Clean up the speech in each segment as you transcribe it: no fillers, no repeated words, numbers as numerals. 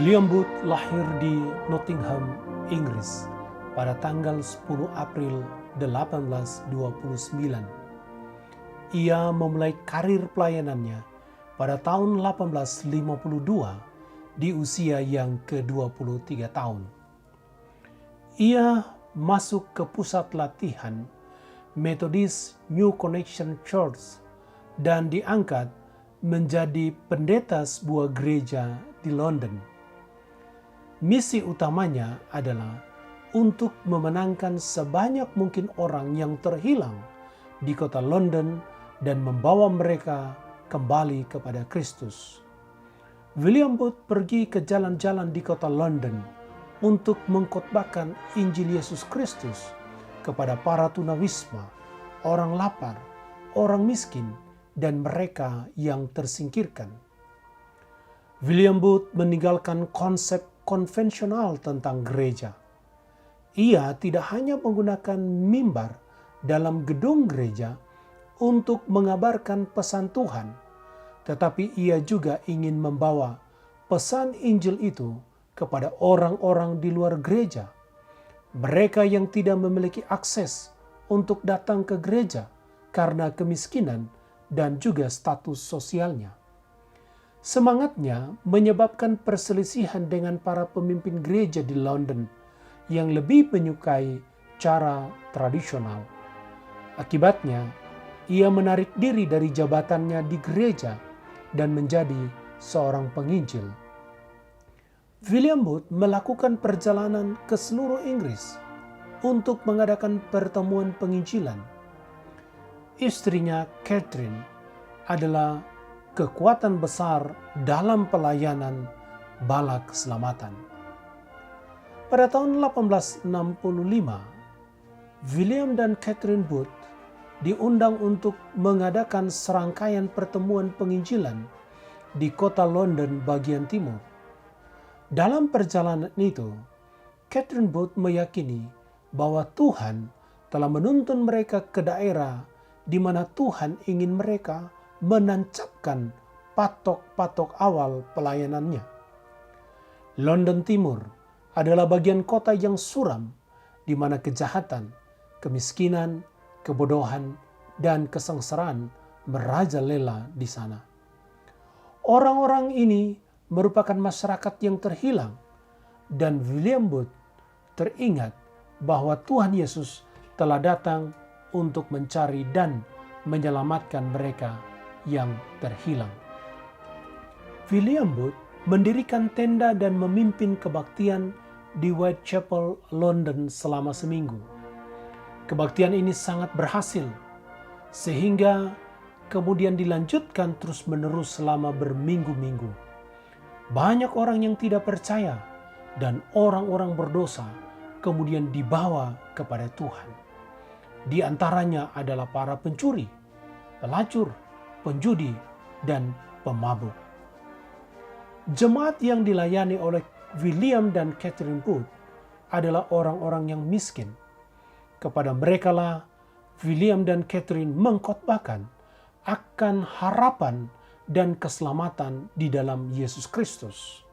William Booth lahir di Nottingham, Inggris pada tanggal 10 April 1829. Ia memulai karir pelayanannya pada tahun 1852 di usia yang ke-23 tahun. Ia masuk ke pusat latihan Methodist New Connection Church dan diangkat menjadi pendeta sebuah gereja di London. Misi utamanya adalah untuk memenangkan sebanyak mungkin orang yang terhilang di kota London dan membawa mereka kembali kepada Kristus. William Booth pergi ke jalan-jalan di kota London untuk mengkhotbahkan Injil Yesus Kristus kepada para tunawisma, orang lapar, orang miskin, dan mereka yang tersingkirkan. William Booth meninggalkan konsep konvensional tentang gereja. Ia tidak hanya menggunakan mimbar dalam gedung gereja untuk mengabarkan pesan Tuhan, tetapi ia juga ingin membawa pesan Injil itu kepada orang-orang di luar gereja, mereka yang tidak memiliki akses untuk datang ke gereja karena kemiskinan dan juga status sosialnya. Semangatnya menyebabkan perselisihan dengan para pemimpin gereja di London yang lebih menyukai cara tradisional. Akibatnya, ia menarik diri dari jabatannya di gereja dan menjadi seorang penginjil. William Booth melakukan perjalanan ke seluruh Inggris untuk mengadakan pertemuan penginjilan. Istrinya Catherine adalah kekuatan besar dalam pelayanan bala keselamatan. Pada tahun 1865, William dan Catherine Booth diundang untuk mengadakan serangkaian pertemuan penginjilan di kota London bagian timur. Dalam perjalanan itu, Catherine Booth meyakini bahwa Tuhan telah menuntun mereka ke daerah di mana Tuhan ingin mereka menancapkan patok-patok awal pelayanannya. London Timur adalah bagian kota yang suram di mana kejahatan, kemiskinan, kebodohan, dan kesengsaraan merajalela di sana. Orang-orang ini merupakan masyarakat yang terhilang, dan William Booth teringat bahwa Tuhan Yesus telah datang untuk mencari dan menyelamatkan mereka yang terhilang. William Booth mendirikan tenda dan memimpin kebaktian di Whitechapel, London selama seminggu. Kebaktian ini sangat berhasil, sehingga kemudian dilanjutkan terus-menerus selama berminggu-minggu. Banyak orang yang tidak percaya dan orang-orang berdosa kemudian dibawa kepada Tuhan. Di antaranya adalah para pencuri, pelacur, penjudi, dan pemabuk. Jemaat yang dilayani oleh William dan Catherine Booth adalah orang-orang yang miskin. Kepada merekalah William dan Catherine mengkhotbahkan akan harapan dan keselamatan di dalam Yesus Kristus.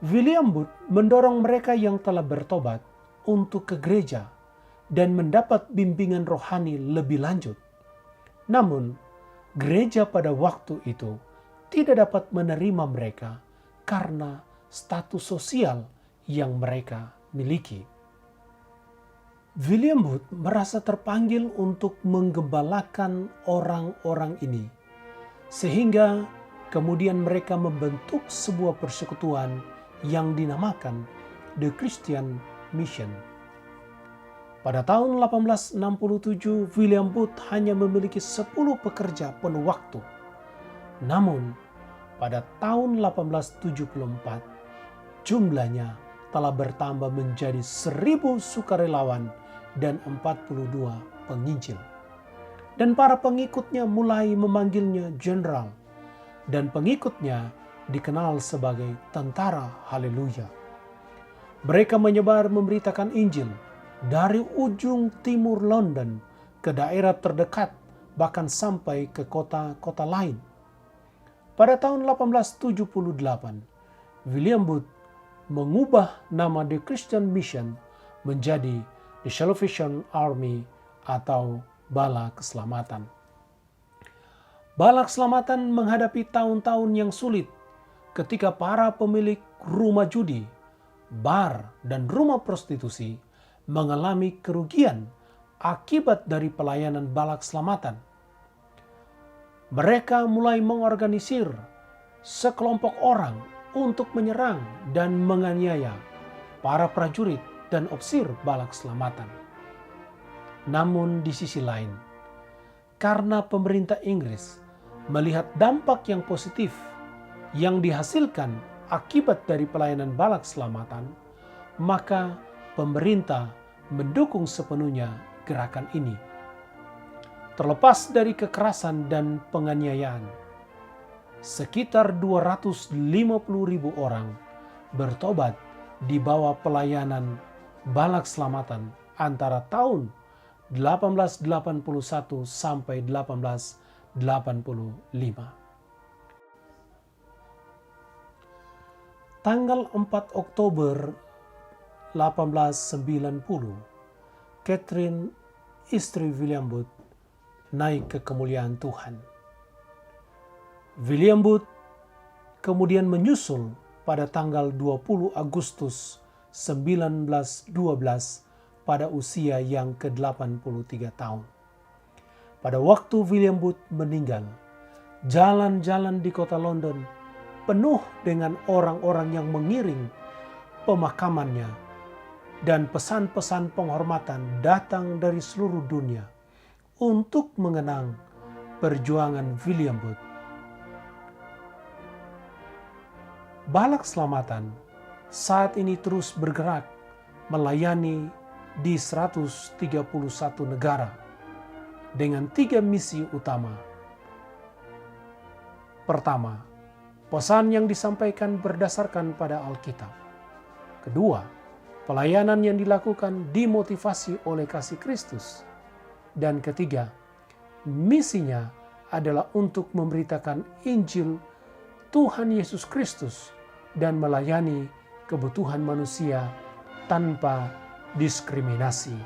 William Booth mendorong mereka yang telah bertobat untuk ke gereja dan mendapat bimbingan rohani lebih lanjut. Namun, gereja pada waktu itu tidak dapat menerima mereka karena status sosial yang mereka miliki. William Booth merasa terpanggil untuk menggembalakan orang-orang ini, sehingga kemudian mereka membentuk sebuah persekutuan yang dinamakan The Christian Mission. Pada tahun 1867, William Booth hanya memiliki 10 pekerja penuh waktu. Namun, pada tahun 1874, jumlahnya telah bertambah menjadi 1.000 sukarelawan dan 42 penginjil. Dan para pengikutnya mulai memanggilnya jenderal, dan pengikutnya dikenal sebagai tentara haleluya. Mereka menyebar memberitakan Injil dari ujung timur London ke daerah terdekat, bahkan sampai ke kota-kota lain. Pada tahun 1878, William Booth mengubah nama The Christian Mission menjadi The Salvation Army atau Bala Keselamatan. Bala Keselamatan menghadapi tahun-tahun yang sulit ketika para pemilik rumah judi, bar, dan rumah prostitusi mengalami kerugian akibat dari pelayanan Bala Keselamatan. Mereka mulai mengorganisir sekelompok orang untuk menyerang dan menganiaya para prajurit dan ofisir Bala Keselamatan. Namun di sisi lain, karena pemerintah Inggris melihat dampak yang positif yang dihasilkan akibat dari pelayanan Bala Keselamatan, maka pemerintah mendukung sepenuhnya gerakan ini. Terlepas dari kekerasan dan penganiayaan, sekitar 250.000 orang bertobat di bawah pelayanan Bala Keselamatan antara tahun 1881 sampai 1885. Tanggal 4 Oktober 1890, Catherine, istri William Booth, naik ke kemuliaan Tuhan. William Booth kemudian menyusul pada tanggal 20 Agustus 1912 pada usia yang ke-83 tahun. Pada waktu William Booth meninggal, jalan-jalan di kota London penuh dengan orang-orang yang mengiring pemakamannya, dan pesan-pesan penghormatan datang dari seluruh dunia untuk mengenang perjuangan William Booth. Bala Keselamatan saat ini terus bergerak melayani di 131 negara dengan 3 misi utama. Pertama, pesan yang disampaikan berdasarkan pada Alkitab. Kedua, pelayanan yang dilakukan dimotivasi oleh kasih Kristus. Dan ketiga, misinya adalah untuk memberitakan Injil Tuhan Yesus Kristus dan melayani kebutuhan manusia tanpa diskriminasi.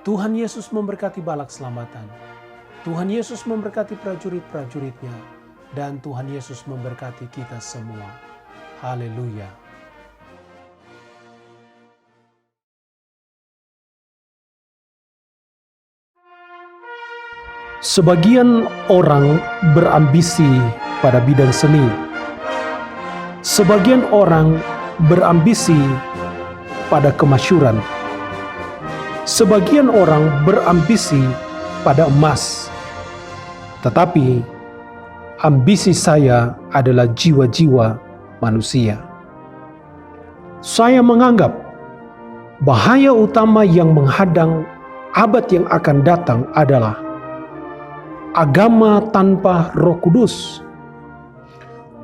Tuhan Yesus memberkati Bala Keselamatan. Tuhan Yesus memberkati prajurit-prajuritnya. Dan Tuhan Yesus memberkati kita semua. Haleluya. Sebagian orang berambisi pada bidang seni. Sebagian orang berambisi pada kemasyhuran. Sebagian orang berambisi pada emas. Tetapi ambisi saya adalah jiwa-jiwa manusia. Saya menganggap bahaya utama yang menghadang abad yang akan datang adalah agama tanpa Roh Kudus,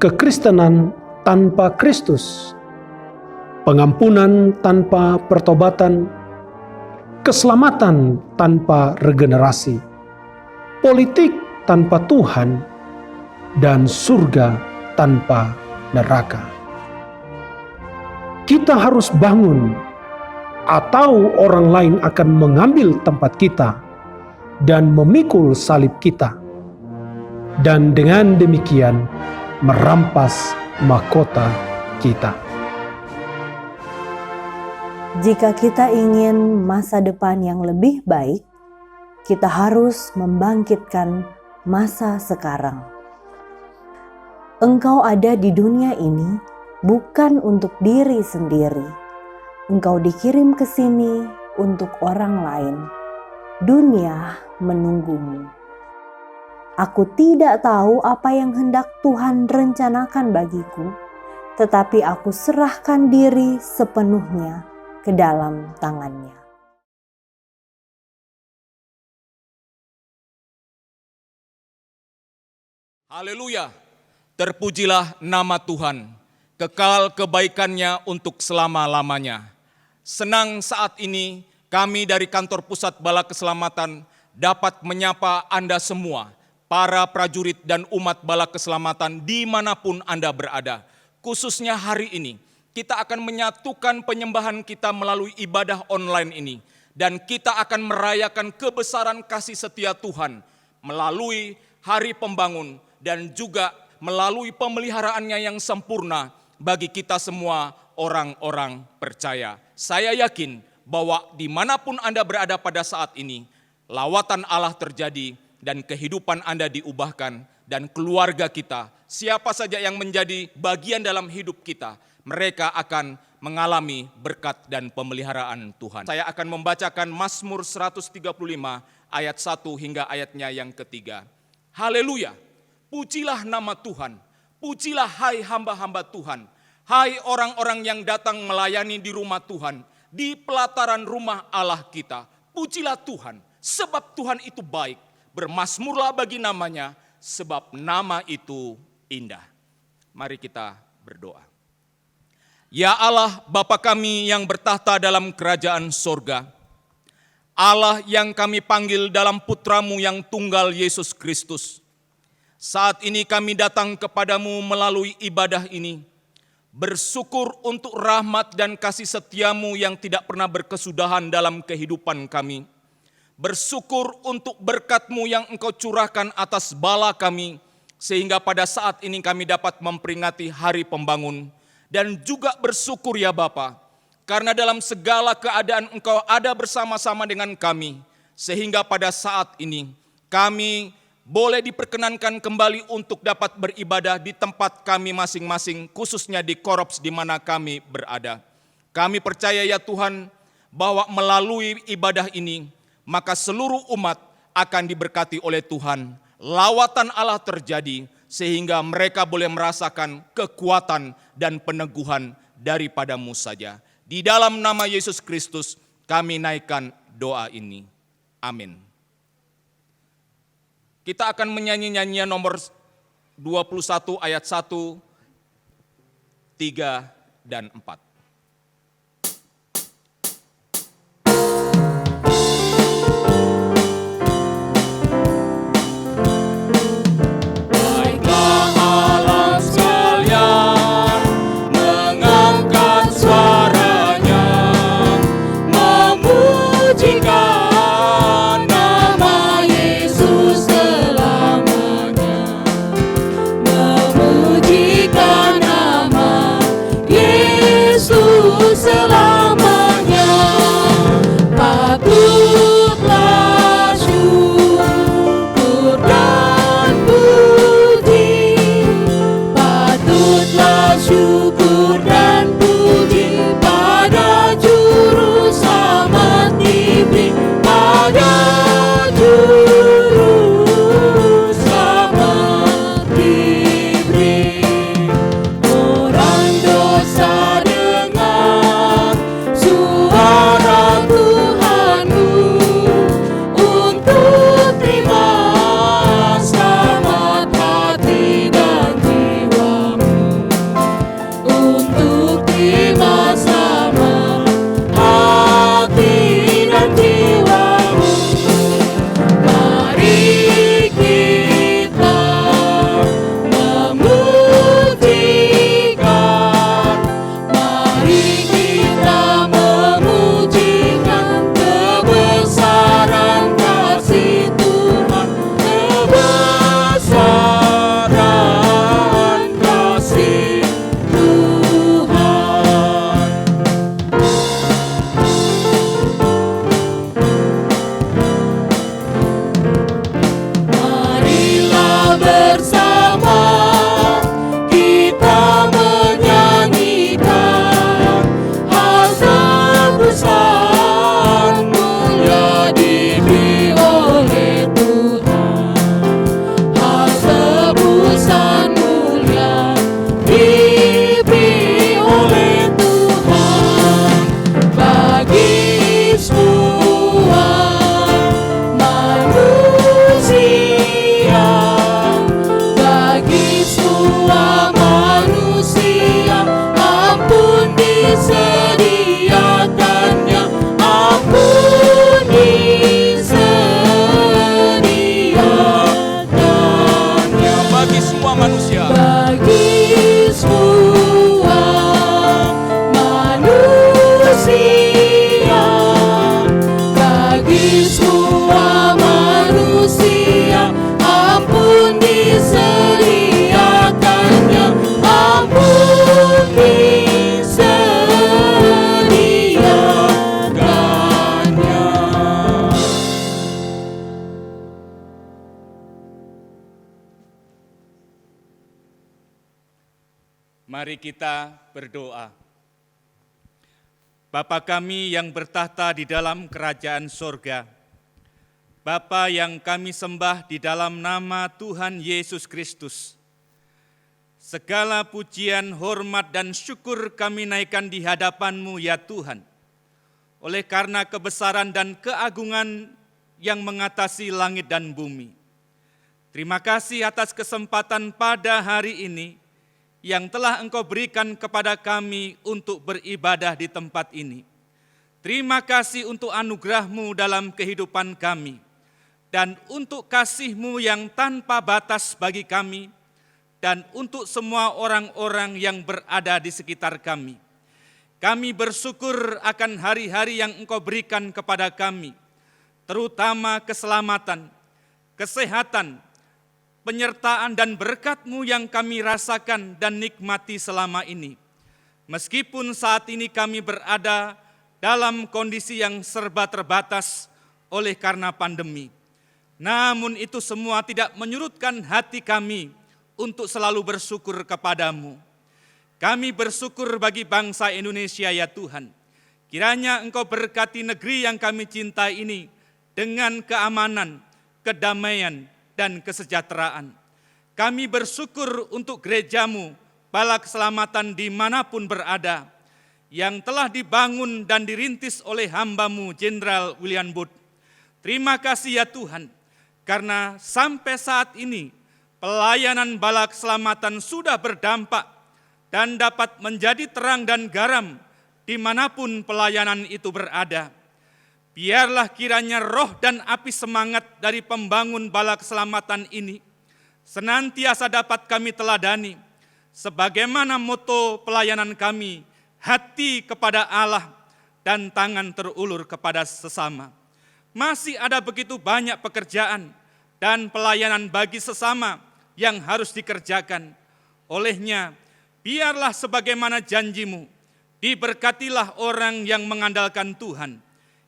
kekristenan tanpa Kristus, pengampunan tanpa pertobatan, keselamatan tanpa regenerasi, politik tanpa Tuhan, dan surga tanpa neraka. Kita harus bangun, atau orang lain akan mengambil tempat kita dan memikul salib kita, dan dengan demikian merampas mahkota kita. Jika kita ingin masa depan yang lebih baik, kita harus membangkitkan masa sekarang. Engkau ada di dunia ini bukan untuk diri sendiri. Engkau dikirim ke sini untuk orang lain. Dunia menunggumu. Aku tidak tahu apa yang hendak Tuhan rencanakan bagiku, tetapi aku serahkan diri sepenuhnya ke dalam tangan-Nya. Haleluya, terpujilah nama Tuhan, kekal kebaikan-Nya untuk selama-lamanya. Senang saat ini kami dari kantor pusat Bala Keselamatan dapat menyapa Anda semua, para prajurit dan umat Bala Keselamatan dimanapun Anda berada. khususnya hari ini, kita akan menyatukan penyembahan kita melalui ibadah online ini. Dan kita akan merayakan kebesaran kasih setia Tuhan melalui hari pembangun dan juga melalui pemeliharaannya yang sempurna bagi kita semua orang-orang percaya. Saya yakin bahwa dimanapun Anda berada pada saat ini, lawatan Allah terjadi dan kehidupan Anda diubahkan, dan keluarga kita, siapa saja yang menjadi bagian dalam hidup kita, mereka akan mengalami berkat dan pemeliharaan Tuhan. Saya akan membacakan Mazmur 135 ayat 1 hingga ayatnya yang ketiga. Haleluya, pujilah nama Tuhan, pujilah hai hamba-hamba Tuhan, hai orang-orang yang datang melayani di rumah Tuhan, di pelataran rumah Allah kita. Pujilah Tuhan, sebab Tuhan itu baik, bermazmurlah bagi namanya, sebab nama itu indah. Mari kita berdoa. Ya Allah, Bapa kami yang bertahta dalam kerajaan sorga, Allah yang kami panggil dalam putra-Mu yang tunggal Yesus Kristus, saat ini kami datang kepadamu melalui ibadah ini, bersyukur untuk rahmat dan kasih setia-Mu yang tidak pernah berkesudahan dalam kehidupan kami, bersyukur untuk berkat-Mu yang Engkau curahkan atas bala kami, sehingga pada saat ini kami dapat memperingati hari pembangun. Dan juga bersyukur ya Bapa, karena dalam segala keadaan Engkau ada bersama-sama dengan kami, sehingga pada saat ini kami boleh diperkenankan kembali untuk dapat beribadah di tempat kami masing-masing, khususnya di Korops di mana kami berada. Kami percaya ya Tuhan, bahwa melalui ibadah ini, maka seluruh umat akan diberkati oleh Tuhan. Lawatan Allah terjadi, sehingga mereka boleh merasakan kekuatan dan peneguhan daripada-Mu saja. Di dalam nama Yesus Kristus kami naikkan doa ini. Amin. Kita akan menyanyi nyanyian nomor 21 ayat 1, 3, dan 4. Syukur dan puji pada Juru Selamat diberi, pada Juru Selamat diberi. Orang dosa dengar suara Tuhanmu, Mari kita berdoa. Bapa kami yang bertahta di dalam kerajaan sorga, Bapa yang kami sembah di dalam nama Tuhan Yesus Kristus, segala pujian, hormat, dan syukur kami naikkan di hadapan-Mu ya Tuhan, oleh karena kebesaran dan keagungan yang mengatasi langit dan bumi. Terima kasih atas kesempatan pada hari ini yang telah Engkau berikan kepada kami untuk beribadah di tempat ini. Terima kasih untuk anugerah-Mu dalam kehidupan kami, dan untuk kasih-Mu yang tanpa batas bagi kami, dan untuk semua orang-orang yang berada di sekitar kami. Kami bersyukur akan hari-hari yang Engkau berikan kepada kami, terutama keselamatan, kesehatan, penyertaan dan berkat-Mu yang kami rasakan dan nikmati selama ini. Meskipun saat ini kami berada dalam kondisi yang serba terbatas oleh karena pandemi, namun itu semua tidak menyurutkan hati kami untuk selalu bersyukur kepada-Mu. Kami bersyukur bagi bangsa Indonesia ya Tuhan. Kiranya Engkau berkati negeri yang kami cintai ini dengan keamanan, kedamaian, dan kesejahteraan. Kami bersyukur untuk gereja-Mu, Bala Keselamatan dimanapun berada, yang telah dibangun dan dirintis oleh hamba-Mu, Jenderal William Booth. Terima kasih ya Tuhan, karena sampai saat ini pelayanan Bala Keselamatan sudah berdampak dan dapat menjadi terang dan garam dimanapun pelayanan itu berada. Biarlah kiranya roh dan api semangat dari pembangun Bala Keselamatan ini senantiasa dapat kami teladani, sebagaimana moto pelayanan kami, hati kepada Allah dan tangan terulur kepada sesama. Masih ada begitu banyak pekerjaan dan pelayanan bagi sesama yang harus dikerjakan. Olehnya, biarlah sebagaimana janji-Mu, diberkatilah orang yang mengandalkan Tuhan,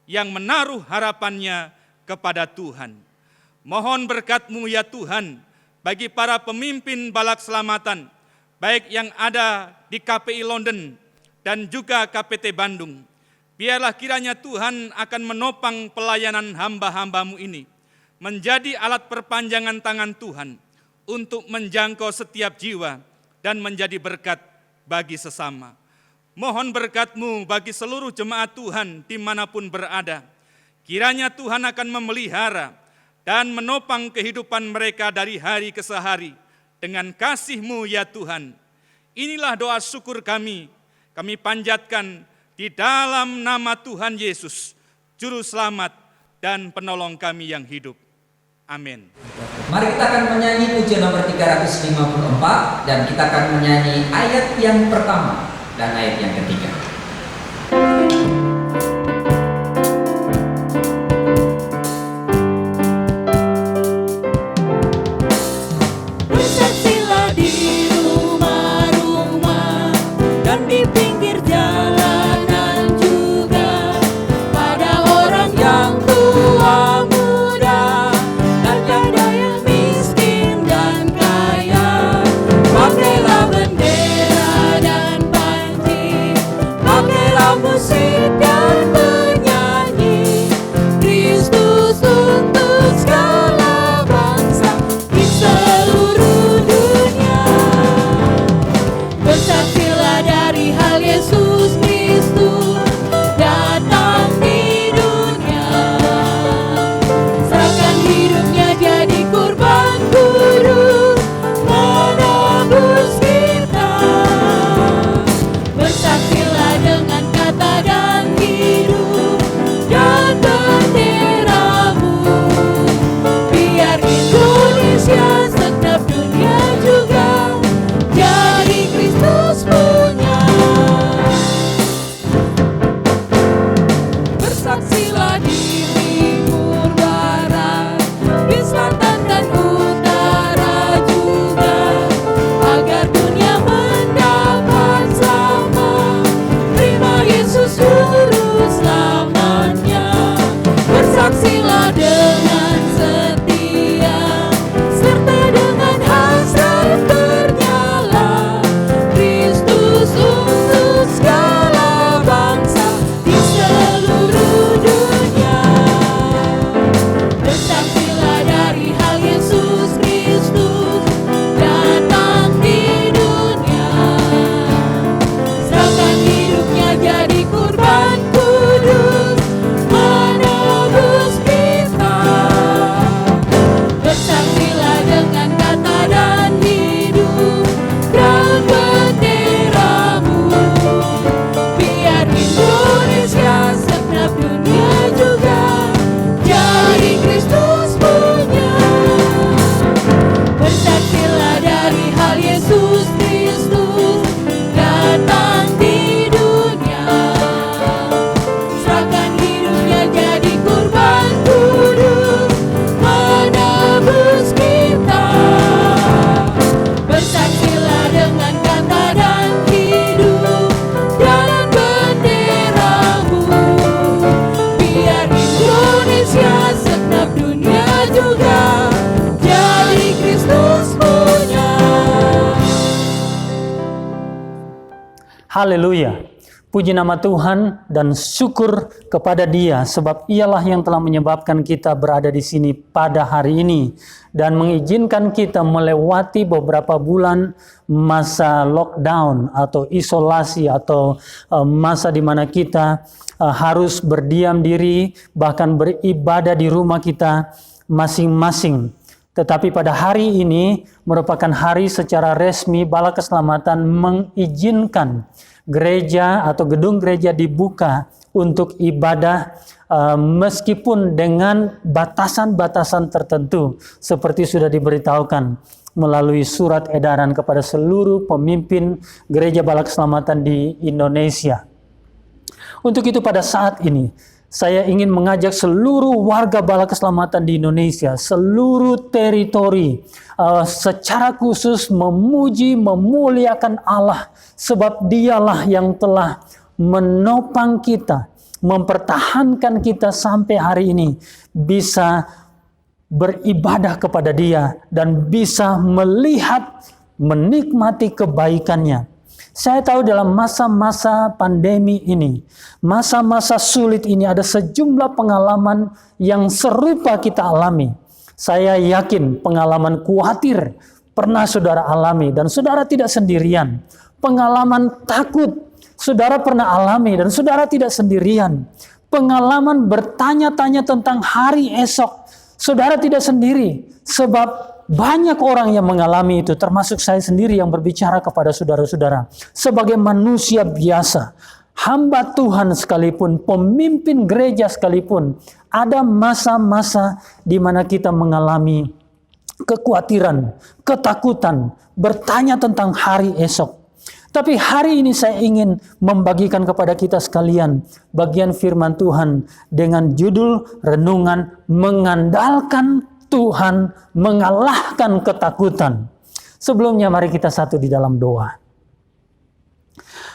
yang menaruh harapannya kepada Tuhan. Mohon berkat-Mu ya Tuhan bagi para pemimpin Bala Keselamatan, baik yang ada di KPI London dan juga KPT Bandung. Biarlah kiranya Tuhan akan menopang pelayanan hamba-hamba-Mu ini, menjadi alat perpanjangan tangan Tuhan untuk menjangkau setiap jiwa dan menjadi berkat bagi sesama. Mohon berkat-Mu bagi seluruh jemaat Tuhan dimanapun berada. Kiranya Tuhan akan memelihara dan menopang kehidupan mereka dari hari ke hari dengan kasih-Mu ya Tuhan. Inilah doa syukur kami panjatkan di dalam nama Tuhan Yesus, Juru Selamat dan Penolong kami yang hidup. Amin. Mari kita akan menyanyi pujian nomor 354 dan kita akan menyanyi ayat yang pertama dan ayat yang ketiga. Bersaksilah di rumah-rumah dan di pinggir jalanan juga, pada orang yang tua muda dan ada yang miskin dan kaya. Pakailah bendera dan panji, pakailah musik dan penyanyi, Kristus untuk segala bangsa di seluruh dunia. Bersaksilah dari hal Yesus Kristus datang di dunia, serahkan hidupnya jadi kurban kudus menebus kita. Bersaksilah dengan kata dan Haleluya. Puji nama Tuhan dan syukur kepada Dia sebab Ialah yang telah menyebabkan kita berada di sini pada hari ini dan mengizinkan kita melewati beberapa bulan masa lockdown atau isolasi atau masa di mana kita harus berdiam diri, bahkan beribadah di rumah kita masing-masing. Tetapi pada hari ini merupakan hari secara resmi Bala Keselamatan mengizinkan gereja atau gedung gereja dibuka untuk ibadah meskipun dengan batasan-batasan tertentu seperti sudah diberitahukan melalui surat edaran kepada seluruh pemimpin gereja Bala Keselamatan di Indonesia. Untuk itu pada saat ini saya ingin mengajak seluruh warga Bala Keselamatan di Indonesia, seluruh teritori, secara khusus memuji, memuliakan Allah, sebab Dialah yang telah menopang kita, mempertahankan kita sampai hari ini, bisa beribadah kepada Dia, dan bisa melihat, menikmati kebaikannya. Saya tahu dalam masa-masa pandemi ini, masa-masa sulit ini ada sejumlah pengalaman yang serupa kita alami. Saya yakin pengalaman khawatir pernah saudara alami dan saudara tidak sendirian. Pengalaman takut saudara pernah alami dan saudara tidak sendirian. Pengalaman bertanya-tanya tentang hari esok, saudara tidak sendiri. Sebab banyak orang yang mengalami itu, termasuk saya sendiri yang berbicara kepada saudara-saudara. Sebagai manusia biasa, hamba Tuhan sekalipun, pemimpin gereja sekalipun, ada masa-masa di mana kita mengalami kekhawatiran, ketakutan, bertanya tentang hari esok. Tapi hari ini saya ingin membagikan kepada kita sekalian bagian firman Tuhan dengan judul renungan mengandalkan Tuhan mengalahkan ketakutan. Sebelumnya mari kita satu di dalam doa.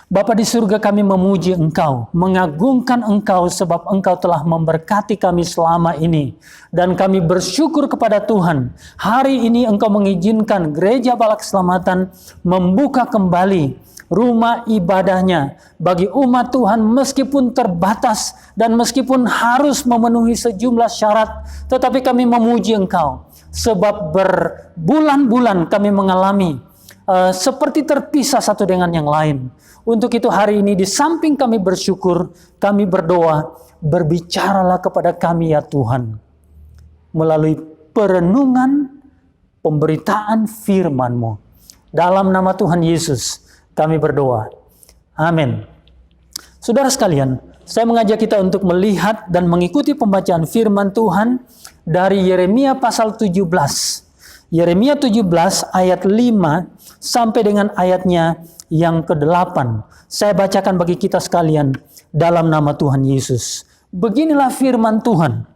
Bapa di surga, kami memuji Engkau, mengagungkan Engkau sebab Engkau telah memberkati kami selama ini. Dan kami bersyukur kepada Tuhan. Hari ini Engkau mengizinkan Gereja Bala Keselamatan membuka kembali rumah ibadahnya bagi umat Tuhan meskipun terbatas dan meskipun harus memenuhi sejumlah syarat, tetapi kami memuji Engkau sebab berbulan-bulan kami mengalami seperti terpisah satu dengan yang lain. Untuk itu hari ini di samping kami bersyukur, kami berdoa, berbicaralah kepada kami ya Tuhan melalui perenungan pemberitaan firman-Mu. Dalam nama Tuhan Yesus kami berdoa. Amin. Saudara sekalian, saya mengajak kita untuk melihat dan mengikuti pembacaan firman Tuhan dari Yeremia pasal 17. Yeremia 17 ayat 5 sampai dengan ayatnya yang ke-8. Saya bacakan bagi kita sekalian dalam nama Tuhan Yesus. Beginilah firman Tuhan.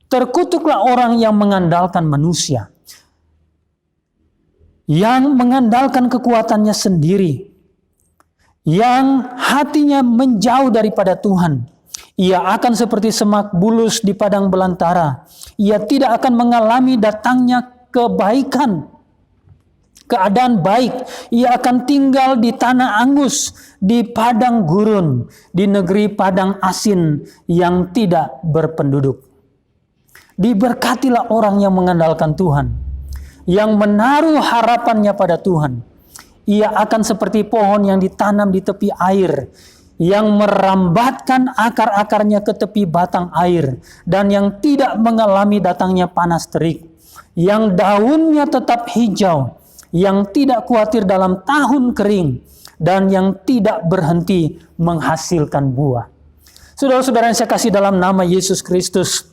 Terkutuklah orang yang mengandalkan manusia, yang mengandalkan kekuatannya sendiri, yang hatinya menjauh daripada Tuhan. Ia akan seperti semak bulus di padang belantara. Ia tidak akan mengalami datangnya kebaikan, keadaan baik. Ia akan tinggal di tanah angus, di padang gurun, di negeri padang asin yang tidak berpenduduk. Diberkatilah orang yang mengandalkan Tuhan, yang menaruh harapannya pada Tuhan. Ia akan seperti pohon yang ditanam di tepi air, yang merambatkan akar-akarnya ke tepi batang air, dan yang tidak mengalami datangnya panas terik, yang daunnya tetap hijau, yang tidak khawatir dalam tahun kering, dan yang tidak berhenti menghasilkan buah. Saudara-saudara yang saya kasih dalam nama Yesus Kristus,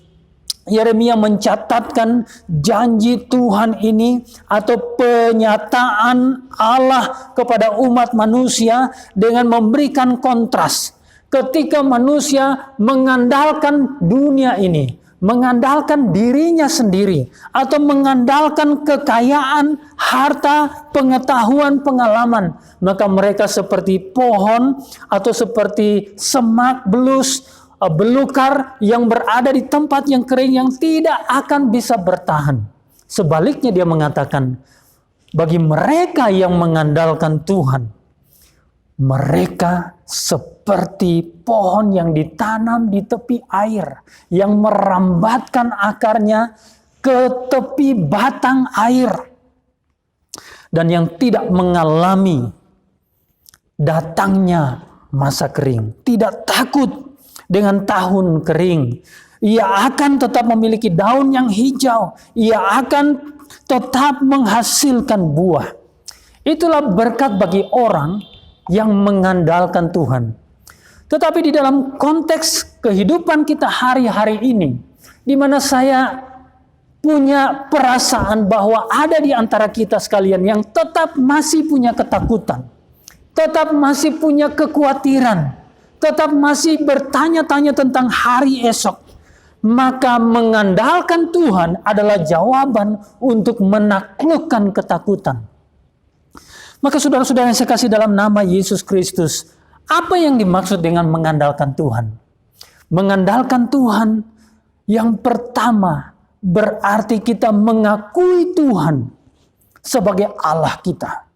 Yeremia mencatatkan janji Tuhan ini atau penyataan Allah kepada umat manusia dengan memberikan kontras. Ketika manusia mengandalkan dunia ini, mengandalkan dirinya sendiri, atau mengandalkan kekayaan, harta, pengetahuan, pengalaman, maka mereka seperti pohon atau seperti semak belukar yang berada di tempat yang kering yang tidak akan bisa bertahan. Sebaliknya dia mengatakan, bagi mereka yang mengandalkan Tuhan, Mereka seperti pohon yang ditanam di tepi air, yang merambatkan akarnya ke tepi batang air, dan yang tidak mengalami datangnya masa kering, tidak takut dengan tahun kering. Ia akan tetap memiliki daun yang hijau, ia akan tetap menghasilkan buah. Itulah berkat bagi orang yang mengandalkan Tuhan. Tetapi di dalam konteks kehidupan kita hari-hari ini, di mana saya punya perasaan bahwa ada di antara kita sekalian yang tetap masih punya ketakutan, tetap masih punya kekhawatiran, tetap masih bertanya-tanya tentang hari esok, maka mengandalkan Tuhan adalah jawaban untuk menaklukkan ketakutan. Maka saudara-saudara yang saya kasih dalam nama Yesus Kristus, apa yang dimaksud dengan mengandalkan Tuhan? Mengandalkan Tuhan yang pertama berarti kita mengakui Tuhan sebagai Allah kita.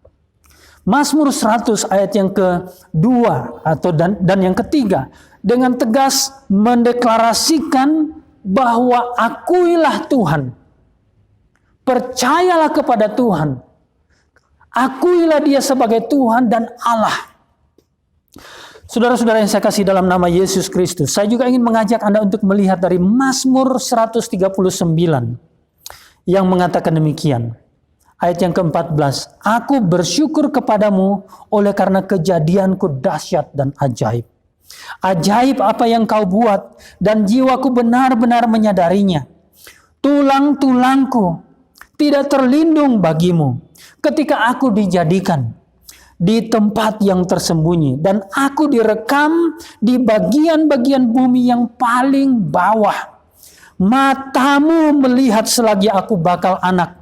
Mazmur 100 ayat yang kedua dan yang ketiga dengan tegas mendeklarasikan bahwa akuilah Tuhan. Percayalah kepada Tuhan. Akuilah Dia sebagai Tuhan dan Allah. Saudara-saudara yang saya kasih dalam nama Yesus Kristus, saya juga ingin mengajak Anda untuk melihat dari Mazmur 139 yang mengatakan demikian. Ayat yang ke-14, aku bersyukur kepadamu oleh karena kejadianku dahsyat dan ajaib. Ajaib apa yang kau buat dan jiwaku benar-benar menyadarinya. Tulang-tulangku tidak terlindung bagimu ketika aku dijadikan di tempat yang tersembunyi dan aku direkam di bagian-bagian bumi yang paling bawah. Matamu melihat selagi aku bakal anak,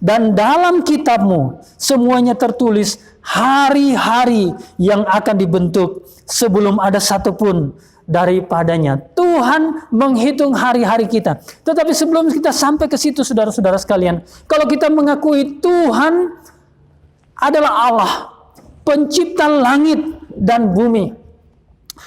dan dalam kitabmu semuanya tertulis hari-hari yang akan dibentuk sebelum ada satupun daripadanya. Tuhan menghitung hari-hari kita. Tetapi sebelum kita sampai ke situ, saudara-saudara sekalian, kalau kita mengakui Tuhan adalah Allah, pencipta langit dan bumi,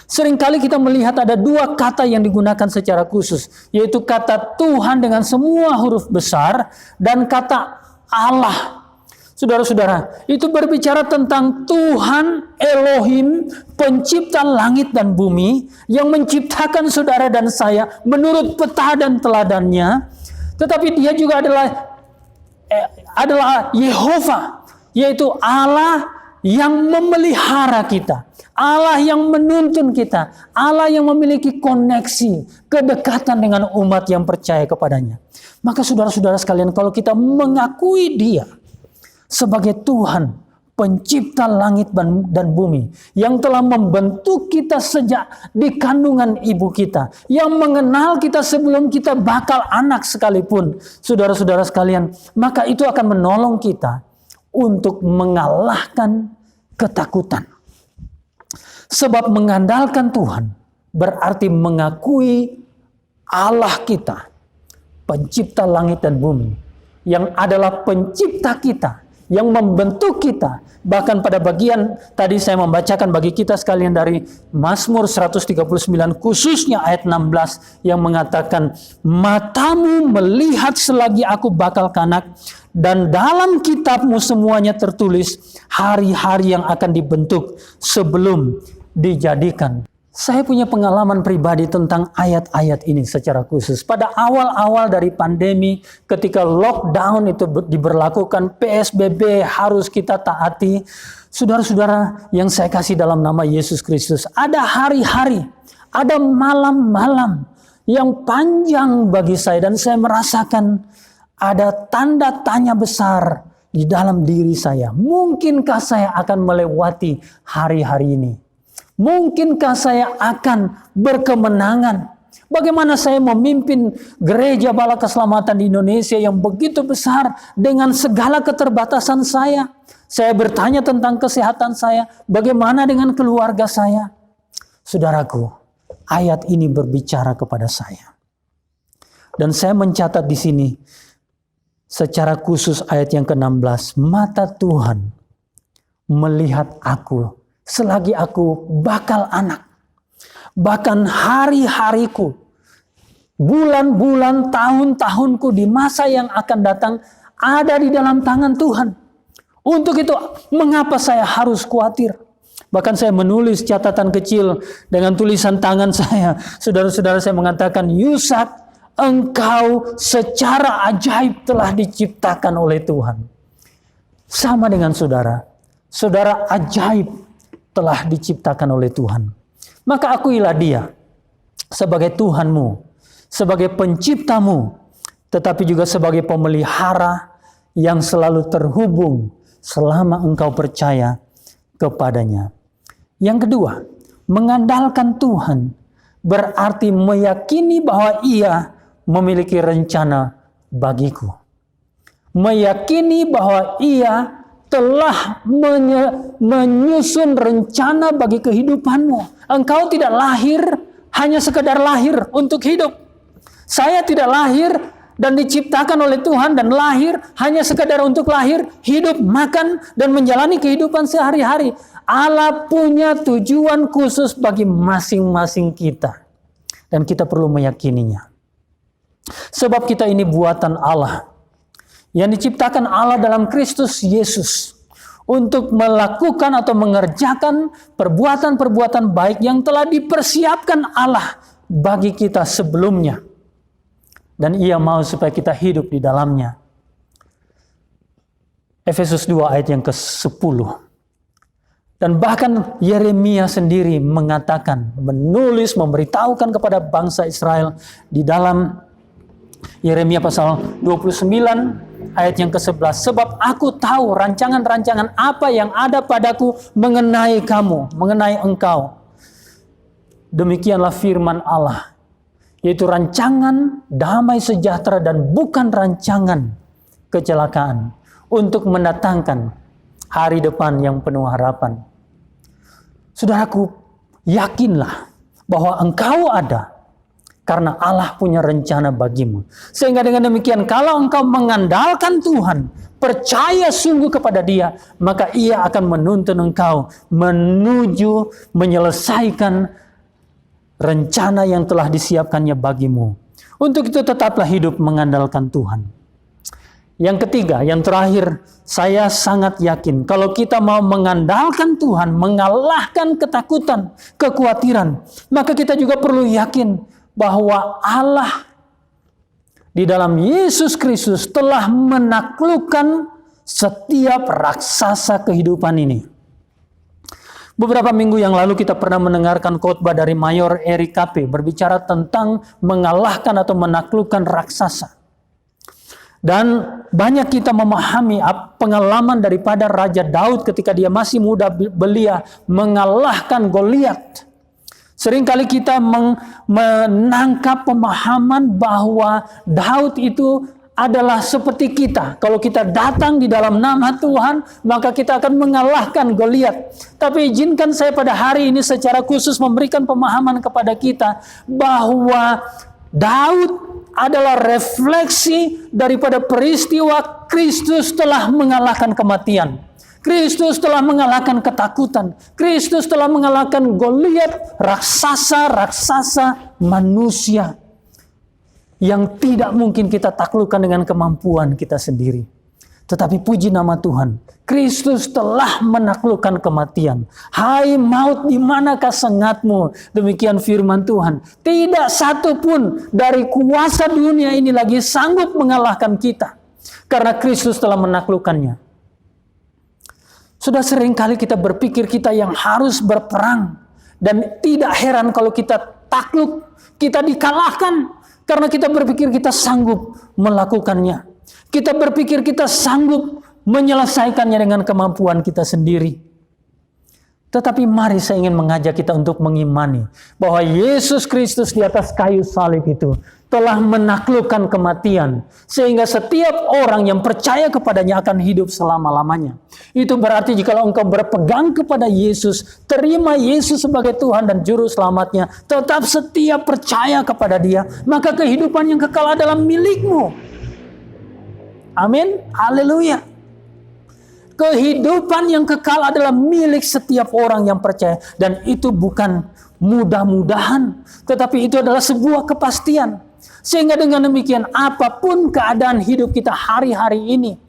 seringkali kita melihat ada dua kata yang digunakan secara khusus, yaitu kata Tuhan dengan semua huruf besar dan kata Allah. Saudara-saudara, itu berbicara tentang Tuhan Elohim, pencipta langit dan bumi, yang menciptakan saudara dan saya menurut peta dan teladannya. Tetapi Dia juga adalah Yehova, yaitu Allah yang memelihara kita, Allah yang menuntun kita, Allah yang memiliki koneksi, kedekatan dengan umat yang percaya kepadanya. Maka saudara-saudara sekalian, kalau kita mengakui Dia sebagai Tuhan, pencipta langit dan bumi, yang telah membentuk kita sejak di kandungan ibu kita, yang mengenal kita sebelum kita bakal anak sekalipun, saudara-saudara sekalian, maka itu akan menolong kita untuk mengalahkan ketakutan. Sebab mengandalkan Tuhan berarti mengakui Allah kita, pencipta langit dan bumi, yang adalah pencipta kita, yang membentuk kita. Bahkan pada bagian tadi saya membacakan bagi kita sekalian dari Mazmur 139, khususnya ayat 16 yang mengatakan, matamu melihat selagi aku bakal kanak, dan dalam kitabmu semuanya tertulis hari-hari yang akan dibentuk sebelum dijadikan. Saya punya pengalaman pribadi tentang ayat-ayat ini secara khusus. Pada awal-awal dari pandemi, ketika lockdown itu diberlakukan, PSBB harus kita taati. Saudara-saudara yang saya kasih dalam nama Yesus Kristus, ada hari-hari, ada malam-malam yang panjang bagi saya, dan saya merasakan ada tanda tanya besar di dalam diri saya. Mungkinkah saya akan melewati hari-hari ini? Mungkinkah saya akan berkemenangan? Bagaimana saya memimpin gereja Bala Keselamatan di Indonesia yang begitu besar dengan segala keterbatasan saya? Saya bertanya tentang kesehatan saya. Bagaimana dengan keluarga saya? Saudaraku, ayat ini berbicara kepada saya. Dan saya mencatat di sini secara khusus ayat yang ke-16. Mata Tuhan melihat aku selagi aku bakal anak. Bahkan hari-hariku, bulan-bulan, tahun-tahunku di masa yang akan datang ada di dalam tangan Tuhan. Untuk itu, mengapa saya harus khawatir? Bahkan saya menulis catatan kecil dengan tulisan tangan saya. Saudara-saudara, saya mengatakan, Yusak, engkau secara ajaib telah diciptakan oleh Tuhan. Sama dengan saudara. Saudara ajaib telah diciptakan oleh Tuhan. Maka akuilah dia sebagai Tuhanmu, sebagai penciptamu, tetapi juga sebagai pemelihara yang selalu terhubung selama engkau percaya kepadanya. Yang kedua, mengandalkan Tuhan berarti meyakini bahwa Ia memiliki rencana bagiku. Meyakini bahwa Ia telah menyusun rencana bagi kehidupanmu. Engkau tidak lahir hanya sekedar lahir untuk hidup. Saya tidak lahir dan diciptakan oleh Tuhan dan lahir hanya sekedar untuk lahir, hidup, makan, dan menjalani kehidupan sehari-hari. Allah punya tujuan khusus bagi masing-masing kita. Dan kita perlu meyakininya. Sebab kita ini buatan Allah. Yang diciptakan Allah dalam Kristus Yesus. Untuk melakukan atau mengerjakan perbuatan-perbuatan baik yang telah dipersiapkan Allah bagi kita sebelumnya. Dan Ia mau supaya kita hidup di dalamnya. Efesus 2 ayat yang ke-10. Dan bahkan Yeremia sendiri mengatakan, menulis, memberitahukan kepada bangsa Israel di dalam Yeremia pasal 29 ayat yang ke-11. Sebab aku tahu rancangan-rancangan apa yang ada padaku mengenai kamu, mengenai engkau. Demikianlah firman Allah. Yaitu rancangan damai sejahtera dan bukan rancangan kecelakaan. Untuk mendatangkan hari depan yang penuh harapan. Saudaraku, yakinlah bahwa engkau ada karena Allah punya rencana bagimu. Sehingga dengan demikian, kalau engkau mengandalkan Tuhan, percaya sungguh kepada Dia, maka Ia akan menuntun engkau menuju menyelesaikan rencana yang telah disiapkannya bagimu. Untuk itu tetaplah hidup mengandalkan Tuhan. Yang ketiga, yang terakhir, saya sangat yakin kalau kita mau mengandalkan Tuhan, mengalahkan ketakutan, kekhawatiran, maka kita juga perlu yakin bahwa Allah di dalam Yesus Kristus telah menaklukkan setiap raksasa kehidupan ini. Beberapa minggu yang lalu kita pernah mendengarkan khotbah dari Mayor Eric Cape berbicara tentang mengalahkan atau menaklukkan raksasa. Dan banyak kita memahami pengalaman daripada Raja Daud ketika dia masih muda belia mengalahkan Goliat. Seringkali kita menangkap pemahaman bahwa Daud itu adalah seperti kita. Kalau kita datang di dalam nama Tuhan, maka kita akan mengalahkan Goliat. Tapi izinkan saya pada hari ini secara khusus memberikan pemahaman kepada kita bahwa Daud adalah refleksi daripada peristiwa Kristus telah mengalahkan kematian. Kristus telah mengalahkan ketakutan. Kristus telah mengalahkan Goliat, raksasa-raksasa manusia yang tidak mungkin kita taklukkan dengan kemampuan kita sendiri. Tetapi puji nama Tuhan, Kristus telah menaklukkan kematian. Hai maut, di manakah sengatmu? Demikian firman Tuhan. Tidak satu pun dari kuasa dunia ini lagi sanggup mengalahkan kita. Karena Kristus telah menaklukkannya. Sudah seringkali kita berpikir kita yang harus berperang. Dan tidak heran kalau kita takluk, kita dikalahkan. Karena kita berpikir kita sanggup melakukannya. Kita berpikir kita sanggup menyelesaikannya dengan kemampuan kita sendiri. Tetapi mari saya ingin mengajak kita untuk mengimani bahwa Yesus Kristus di atas kayu salib itu telah menaklukkan kematian. Sehingga setiap orang yang percaya kepadanya akan hidup selama-lamanya. Itu berarti jika engkau berpegang kepada Yesus, terima Yesus sebagai Tuhan dan Juru Selamatnya, tetap setia percaya kepada Dia, maka kehidupan yang kekal adalah milikmu. Amin. Haleluya. Kehidupan yang kekal adalah milik setiap orang yang percaya. Dan itu bukan mudah-mudahan, tetapi itu adalah sebuah kepastian. Sehingga dengan demikian, apapun keadaan hidup kita hari-hari ini,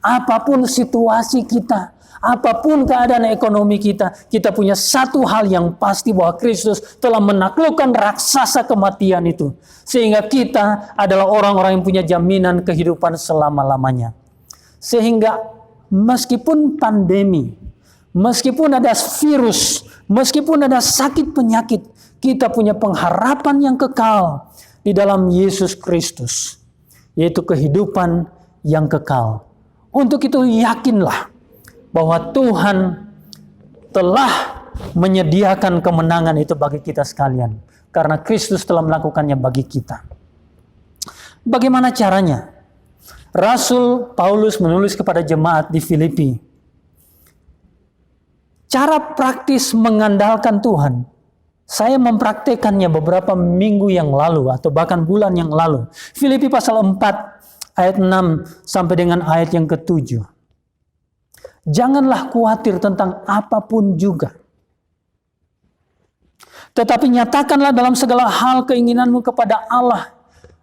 apapun situasi kita, apapun keadaan ekonomi kita, kita punya satu hal yang pasti, bahwa Kristus telah menaklukkan raksasa kematian itu. Sehingga kita adalah orang-orang yang punya jaminan kehidupan selama-lamanya. Sehingga meskipun pandemi, meskipun ada virus, meskipun ada sakit penyakit, kita punya pengharapan yang kekal di dalam Yesus Kristus, yaitu kehidupan yang kekal. Untuk itu yakinlah bahwa Tuhan telah menyediakan kemenangan itu bagi kita sekalian, karena Kristus telah melakukannya bagi kita. Bagaimana caranya? Rasul Paulus menulis kepada jemaat di Filipi. Cara praktis mengandalkan Tuhan, saya mempraktekannya beberapa minggu yang lalu atau bahkan bulan yang lalu. Filipi pasal 4 ayat 6 sampai dengan ayat yang ke-7. Janganlah khawatir tentang apapun juga, tetapi nyatakanlah dalam segala hal keinginanmu kepada Allah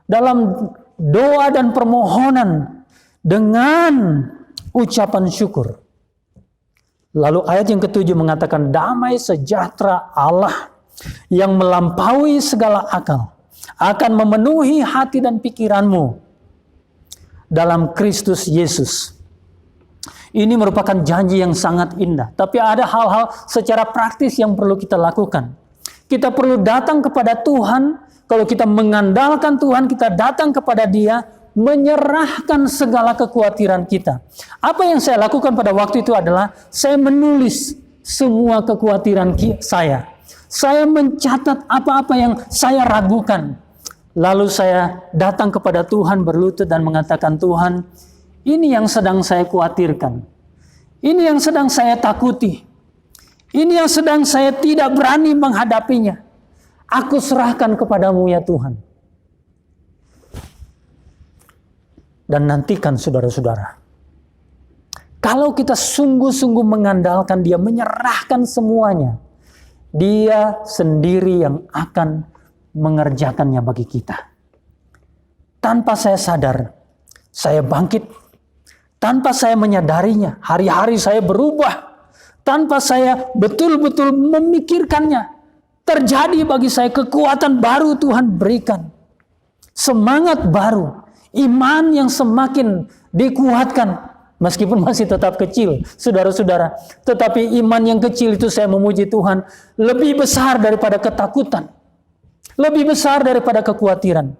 dalam doa dan permohonan dengan ucapan syukur. Lalu ayat yang ke-7 mengatakan, damai sejahtera Allah yang melampaui segala akal akan memenuhi hati dan pikiranmu dalam Kristus Yesus. Ini merupakan janji yang sangat indah. Tapi ada hal-hal secara praktis yang perlu kita lakukan. Kita perlu datang kepada Tuhan. Kalau kita mengandalkan Tuhan, kita datang kepada Dia, menyerahkan segala kekhawatiran kita. Apa yang saya lakukan pada waktu itu adalah, saya menulis semua kekhawatiran saya. Saya mencatat apa-apa yang saya ragukan. Lalu saya datang kepada Tuhan, berlutut dan mengatakan, Tuhan, ini yang sedang saya khawatirkan. Ini yang sedang saya takuti. Ini yang sedang saya tidak berani menghadapinya. Aku serahkan kepadamu ya Tuhan. Dan nantikan saudara-saudara, kalau kita sungguh-sungguh mengandalkan Dia, menyerahkan semuanya, Dia sendiri yang akan mengerjakannya bagi kita. Tanpa saya sadar, saya bangkit. Tanpa saya menyadarinya, hari-hari saya berubah. Tanpa saya betul-betul memikirkannya, terjadi bagi saya kekuatan baru Tuhan berikan. Semangat baru, iman yang semakin dikuatkan. Meskipun masih tetap kecil, saudara-saudara. Tetapi iman yang kecil itu, saya memuji Tuhan, lebih besar daripada ketakutan. Lebih besar daripada kekhawatiran.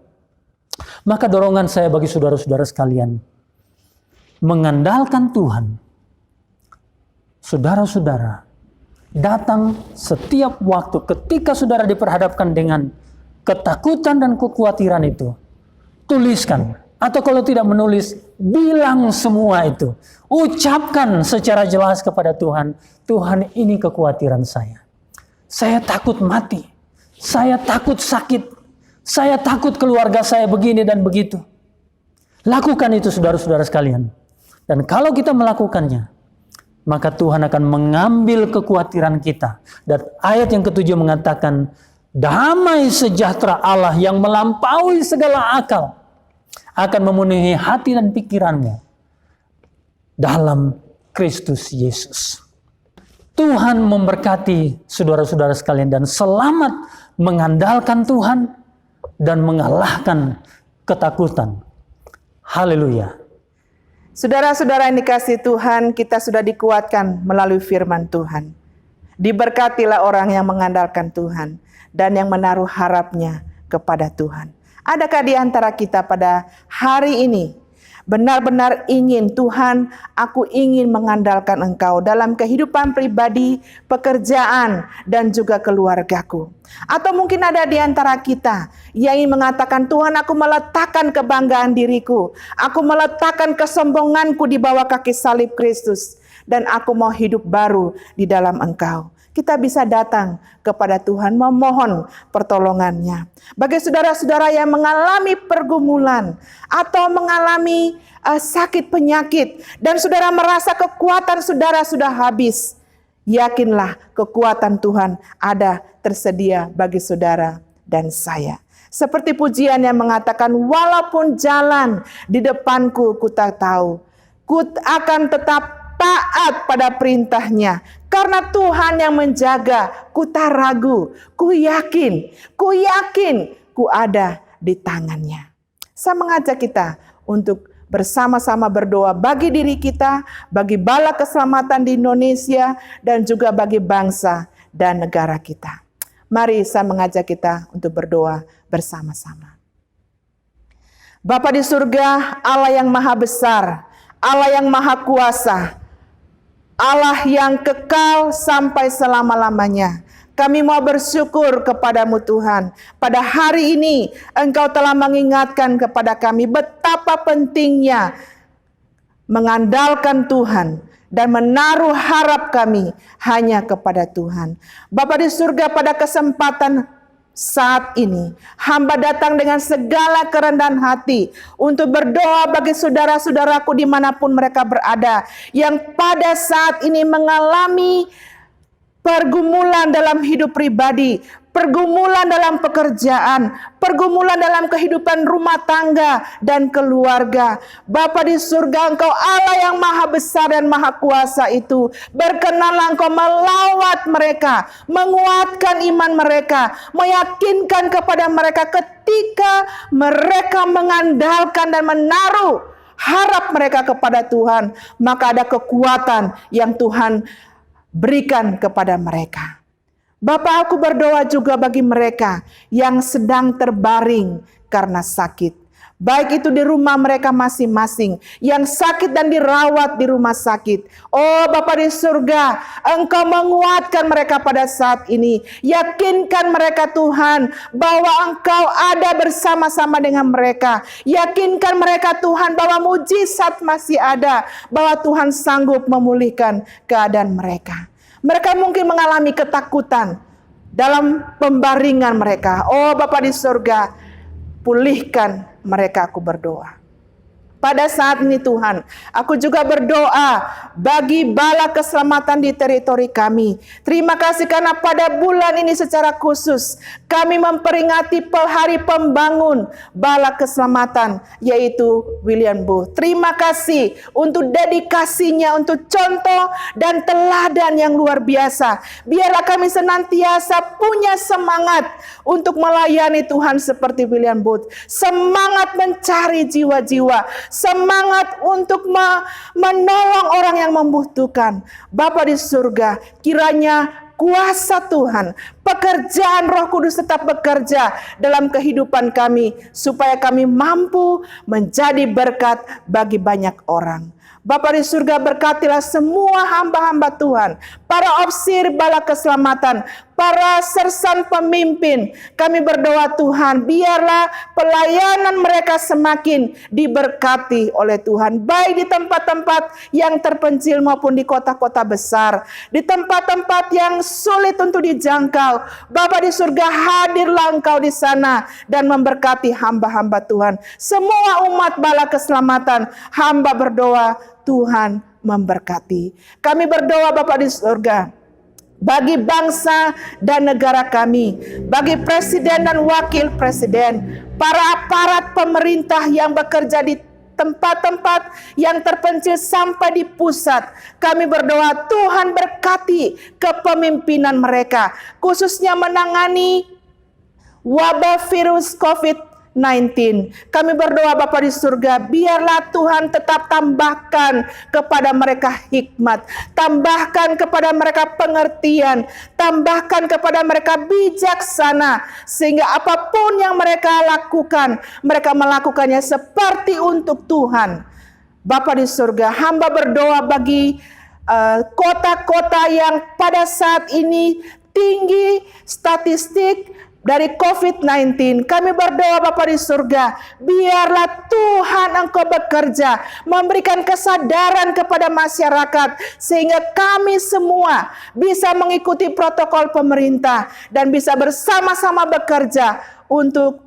Maka dorongan saya bagi saudara-saudara sekalian, mengandalkan Tuhan. Saudara-saudara, datang setiap waktu ketika saudara diperhadapkan dengan ketakutan dan kekhawatiran itu, tuliskan. Atau kalau tidak menulis, bilang semua itu. Ucapkan secara jelas kepada Tuhan, Tuhan, ini kekhawatiran saya. Saya takut mati. Saya takut sakit. Saya takut keluarga saya begini dan begitu. Lakukan itu saudara-saudara sekalian. Dan kalau kita melakukannya, maka Tuhan akan mengambil kekhawatiran kita. Dan ayat yang ke-7 mengatakan, damai sejahtera Allah yang melampaui segala akal akan memenuhi hati dan pikiranmu dalam Kristus Yesus. Tuhan memberkati saudara-saudara sekalian, dan selamat mengandalkan Tuhan dan mengalahkan ketakutan. Haleluya. Saudara-saudara yang dikasihi Tuhan, kita sudah dikuatkan melalui firman Tuhan. Diberkatilah orang yang mengandalkan Tuhan dan yang menaruh harapnya kepada Tuhan. Adakah di antara kita pada hari ini benar-benar ingin, Tuhan, aku ingin mengandalkan Engkau dalam kehidupan pribadi, pekerjaan, dan juga keluargaku. Atau mungkin ada di antara kita yang ingin mengatakan, Tuhan, aku meletakkan kebanggaan diriku, aku meletakkan kesombonganku di bawah kaki salib Kristus, dan aku mau hidup baru di dalam Engkau. kita bisa datang kepada Tuhan memohon pertolongannya. Bagi saudara-saudara yang mengalami pergumulan atau mengalami sakit penyakit dan saudara merasa kekuatan saudara sudah habis, yakinlah kekuatan Tuhan ada tersedia bagi saudara dan saya. Seperti pujian yang mengatakan, walaupun jalan di depanku ku tak tahu, ku akan tetap taat pada perintahnya. Karena Tuhan yang menjaga, ku tak ragu, ku yakin ku ada di tangannya. Saya mengajak kita untuk bersama-sama berdoa bagi diri kita, bagi bala keselamatan di Indonesia, dan juga bagi bangsa dan negara kita. Mari saya mengajak kita untuk berdoa bersama-sama. Bapa di surga, Allah yang maha besar, Allah yang maha kuasa, Allah yang kekal sampai selama-lamanya. Kami mau bersyukur kepadamu Tuhan. Pada hari ini Engkau telah mengingatkan kepada kami betapa pentingnya mengandalkan Tuhan dan menaruh harap kami hanya kepada Tuhan. Bapa di surga, pada kesempatan saat ini hamba datang dengan segala kerendahan hati untuk berdoa bagi saudara-saudaraku dimanapun mereka berada, yang pada saat ini mengalami pergumulan dalam hidup pribadi, pergumulan dalam pekerjaan, pergumulan dalam kehidupan rumah tangga dan keluarga. Bapa di surga, Engkau Allah yang maha besar dan maha kuasa itu. Berkenanlah Engkau melawat mereka, menguatkan iman mereka, meyakinkan kepada mereka ketika mereka mengandalkan dan menaruh harap mereka kepada Tuhan, maka ada kekuatan yang Tuhan berikan kepada mereka. Bapa, aku berdoa juga bagi mereka yang sedang terbaring karena sakit. Baik itu di rumah mereka masing-masing, yang sakit dan dirawat di rumah sakit. Oh Bapa di surga, Engkau menguatkan mereka pada saat ini. Yakinkan mereka Tuhan, bahwa Engkau ada bersama-sama dengan mereka. Yakinkan mereka Tuhan, bahwa mujizat masih ada, bahwa Tuhan sanggup memulihkan keadaan mereka. Mereka mungkin mengalami ketakutan dalam pembaringan mereka. Oh Bapa di surga, pulihkan mereka, aku berdoa. Pada saat ini Tuhan, aku juga berdoa bagi bala keselamatan di teritori kami. Terima kasih karena pada bulan ini secara khusus kami memperingati hari pembangun bala keselamatan, yaitu William Booth. Terima kasih untuk dedikasinya, untuk contoh dan teladan yang luar biasa. Biarlah kami senantiasa punya semangat untuk melayani Tuhan seperti William Booth. Semangat mencari jiwa-jiwa, semangat untuk menolong orang yang membutuhkan. Bapa di surga, kiranya kuasa Tuhan, pekerjaan Roh Kudus tetap bekerja dalam kehidupan kami, supaya kami mampu menjadi berkat bagi banyak orang. Bapa di surga, berkatilah semua hamba-hamba Tuhan, para opsir bala keselamatan, para sersan pemimpin. Kami berdoa Tuhan, biarlah pelayanan mereka semakin diberkati oleh Tuhan, baik di tempat-tempat yang terpencil maupun di kota-kota besar, di tempat-tempat yang sulit untuk dijangkau. Bapa di surga, hadirlah Engkau di sana dan memberkati hamba-hamba Tuhan. Semua umat bala keselamatan, hamba berdoa Tuhan memberkati. Kami berdoa Bapa di surga, bagi bangsa dan negara kami, bagi presiden dan wakil presiden, para aparat pemerintah yang bekerja di tempat-tempat yang terpencil sampai di pusat. Kami berdoa Tuhan berkati kepemimpinan mereka, khususnya menangani wabah virus COVID-19. Kami berdoa Bapa di surga, biarlah Tuhan tetap tambahkan kepada mereka hikmat, tambahkan kepada mereka pengertian, tambahkan kepada mereka bijaksana, sehingga apapun yang mereka lakukan, mereka melakukannya seperti untuk Tuhan. Bapa di surga, hamba berdoa bagi kota-kota yang pada saat ini tinggi statistik dari COVID-19. Kami berdoa Bapa di surga, biarlah Tuhan Engkau bekerja, memberikan kesadaran kepada masyarakat, sehingga kami semua bisa mengikuti protokol pemerintah dan bisa bersama-sama bekerja untuk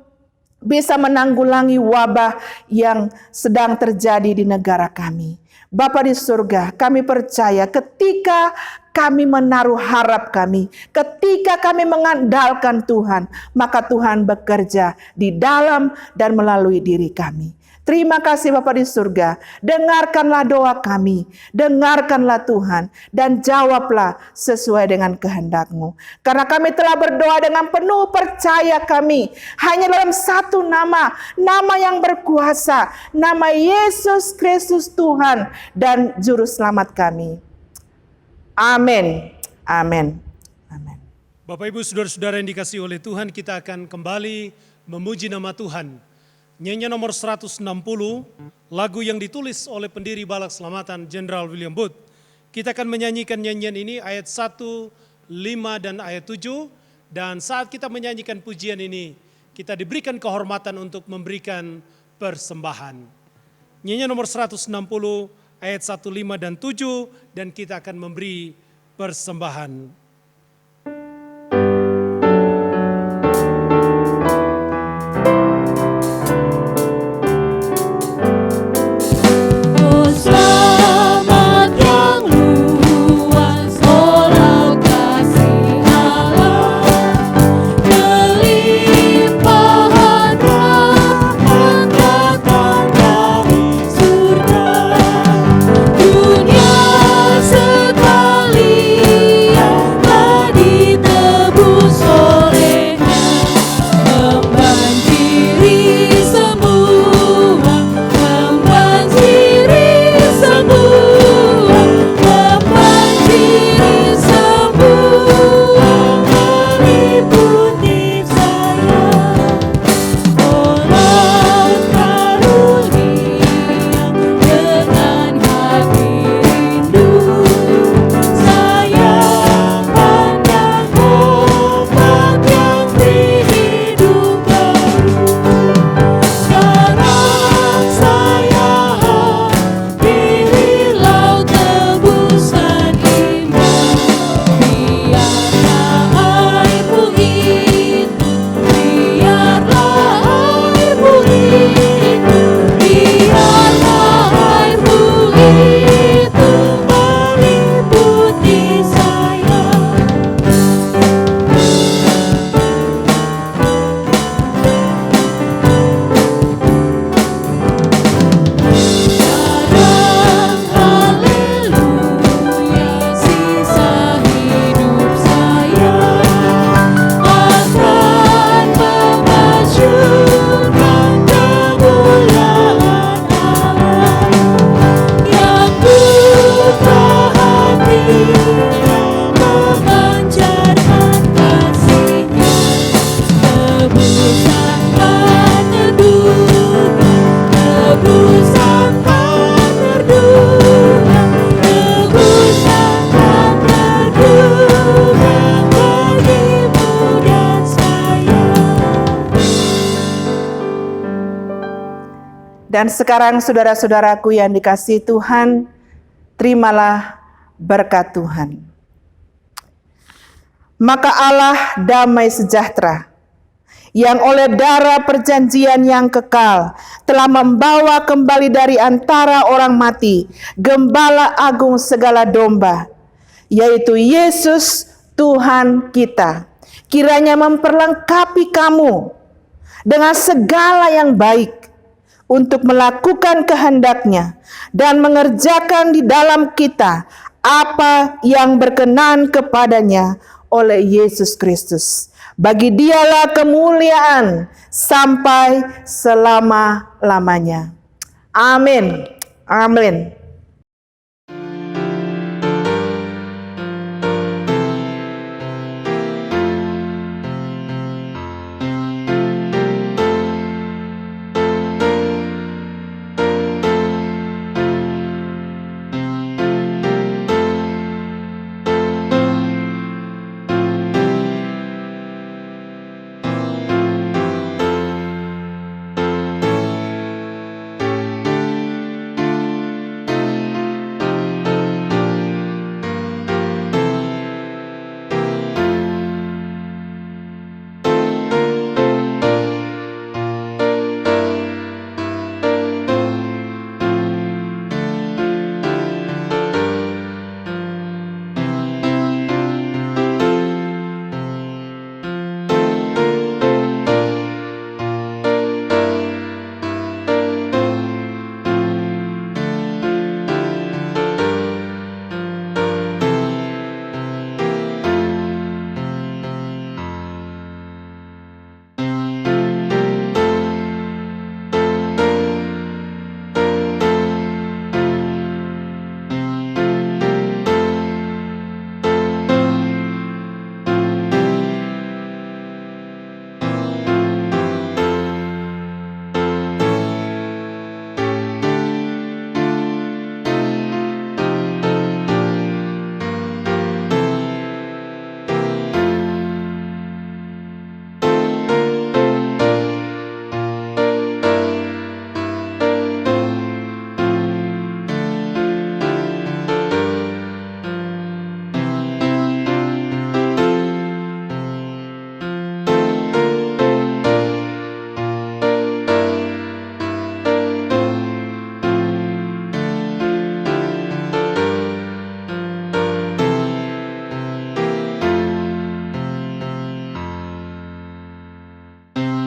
bisa menanggulangi wabah yang sedang terjadi di negara kami. Bapa di surga, kami percaya ketika kami menaruh harap kami, ketika kami mengandalkan Tuhan, maka Tuhan bekerja di dalam dan melalui diri kami. Terima kasih Bapa di surga, dengarkanlah doa kami, dengarkanlah Tuhan, dan jawablah sesuai dengan kehendak-Mu. Karena kami telah berdoa dengan penuh percaya kami, hanya dalam satu nama, nama yang berkuasa, nama Yesus Kristus Tuhan dan Juru Selamat kami. Amin. Amin. Amin. Bapak Ibu Saudara-saudara yang dikasihi oleh Tuhan, kita akan kembali memuji nama Tuhan. Nyanyian nomor 160, lagu yang ditulis oleh pendiri Balak Selamatan Jenderal William Booth. Kita akan menyanyikan nyanyian ini ayat 1, 5 dan ayat 7. Dan saat kita menyanyikan pujian ini, kita diberikan kehormatan untuk memberikan persembahan. Nyanyian nomor 160 ayat 1, 5 dan 7, dan kita akan memberi persembahan. Dan sekarang saudara-saudaraku yang dikasihi Tuhan, terimalah berkat Tuhan. Maka Allah damai sejahtera, yang oleh darah perjanjian yang kekal telah membawa kembali dari antara orang mati Gembala Agung segala domba, yaitu Yesus Tuhan kita, kiranya memperlengkapi kamu dengan segala yang baik untuk melakukan kehendak-Nya dan mengerjakan di dalam kita apa yang berkenan kepadanya oleh Yesus Kristus. Bagi Dialah kemuliaan sampai selama-lamanya. Amin. Amin. Tuhan.